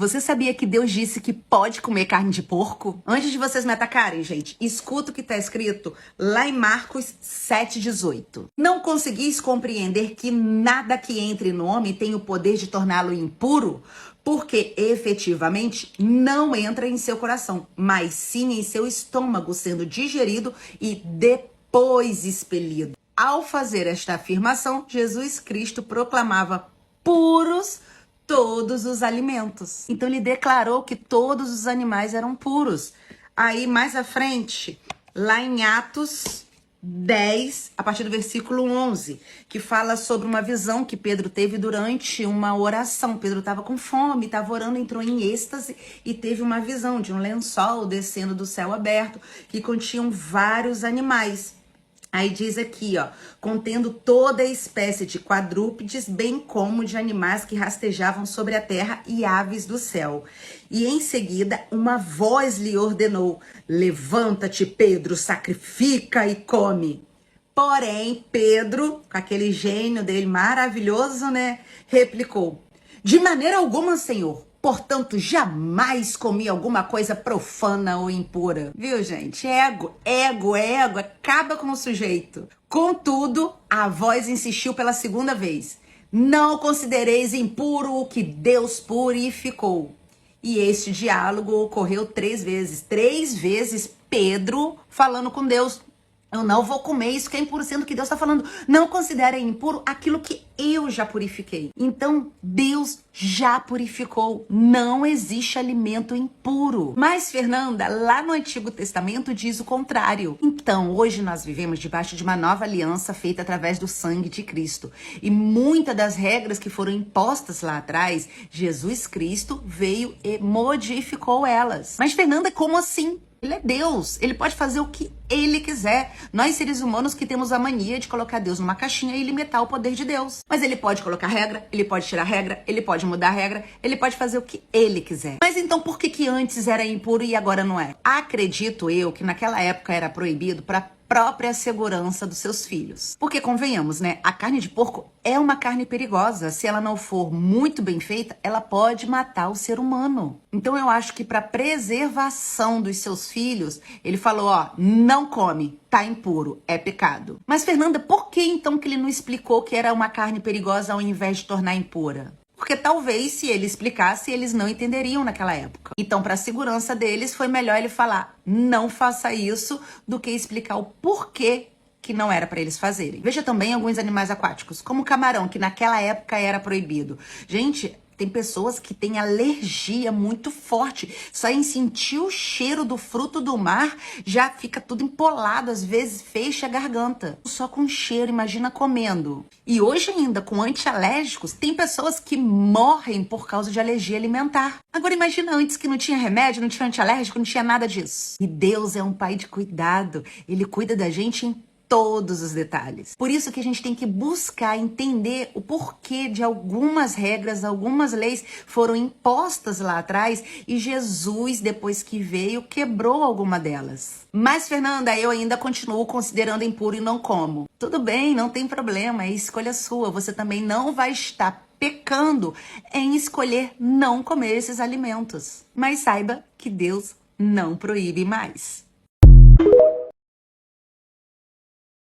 Você sabia que Deus disse que pode comer carne de porco? Antes de vocês me atacarem, gente, escuta o que está escrito lá em Marcos 7,18. Não conseguis compreender que nada que entre no homem tem o poder de torná-lo impuro? Porque efetivamente não entra em seu coração, mas sim em seu estômago, sendo digerido e depois expelido. Ao fazer esta afirmação, Jesus Cristo proclamava puros todos os alimentos. Então ele declarou que todos os animais eram puros. Aí mais à frente, lá em Atos 10, a partir do versículo 11, que fala sobre uma visão que Pedro teve durante uma oração. Pedro estava com fome, estava orando, entrou em êxtase e teve uma visão de um lençol descendo do céu aberto que continham vários animais. Aí diz aqui, ó, contendo toda a espécie de quadrúpedes, bem como de animais que rastejavam sobre a terra e aves do céu. E em seguida, uma voz lhe ordenou: levanta-te, Pedro, sacrifica e come. Porém, Pedro, com aquele gênio dele maravilhoso, né, replicou: de maneira alguma, Senhor. Portanto, jamais comi alguma coisa profana ou impura. Viu, gente? Ego acaba com o sujeito. Contudo, a voz insistiu pela segunda vez: não considereis impuro o que Deus purificou. E este diálogo ocorreu 3 vezes. 3 vezes Pedro falando com Deus: eu não vou comer isso que é impuro, sendo que Deus está falando, não considerem impuro aquilo que eu já purifiquei. Então, Deus já purificou. Não existe alimento impuro. Mas, Fernanda, lá no Antigo Testamento diz o contrário. Então, hoje nós vivemos debaixo de uma nova aliança feita através do sangue de Cristo. E muitas das regras que foram impostas lá atrás, Jesus Cristo veio e modificou elas. Mas, Fernanda, como assim? Ele é Deus, ele pode fazer o que ele quiser. Nós, seres humanos, que temos a mania de colocar Deus numa caixinha e limitar o poder de Deus. Mas ele pode colocar regra, ele pode tirar regra, ele pode mudar a regra, ele pode fazer o que ele quiser. Mas então por que antes era impuro e agora não é? Acredito eu que naquela época era proibido para própria segurança dos seus filhos. Porque convenhamos, né? A carne de porco é uma carne perigosa. Se ela não for muito bem feita, ela pode matar o ser humano. Então eu acho que para preservação dos seus filhos, ele falou, ó, não come, tá impuro, é pecado. Mas Fernanda, por que então que ele não explicou que era uma carne perigosa ao invés de tornar impura? Porque talvez, se ele explicasse, eles não entenderiam naquela época. Então, para a segurança deles, foi melhor ele falar, não faça isso, do que explicar o porquê que não era para eles fazerem. Veja também alguns animais aquáticos, como o camarão, que naquela época era proibido. Gente, tem pessoas que têm alergia muito forte. Só em sentir o cheiro do fruto do mar, já fica tudo empolado, às vezes fecha a garganta. Só com cheiro, imagina comendo. E hoje ainda, com antialérgicos, tem pessoas que morrem por causa de alergia alimentar. Agora imagina antes que não tinha remédio, não tinha antialérgico, não tinha nada disso. E Deus é um pai de cuidado. Ele cuida da gente em todos os detalhes. Por isso que a gente tem que buscar entender o porquê de algumas regras, algumas leis foram impostas lá atrás e Jesus, depois que veio, quebrou alguma delas. Mas, Fernanda, eu ainda continuo considerando impuro e não como. Tudo bem, não tem problema, é escolha sua. Você também não vai estar pecando em escolher não comer esses alimentos. Mas saiba que Deus não proíbe mais.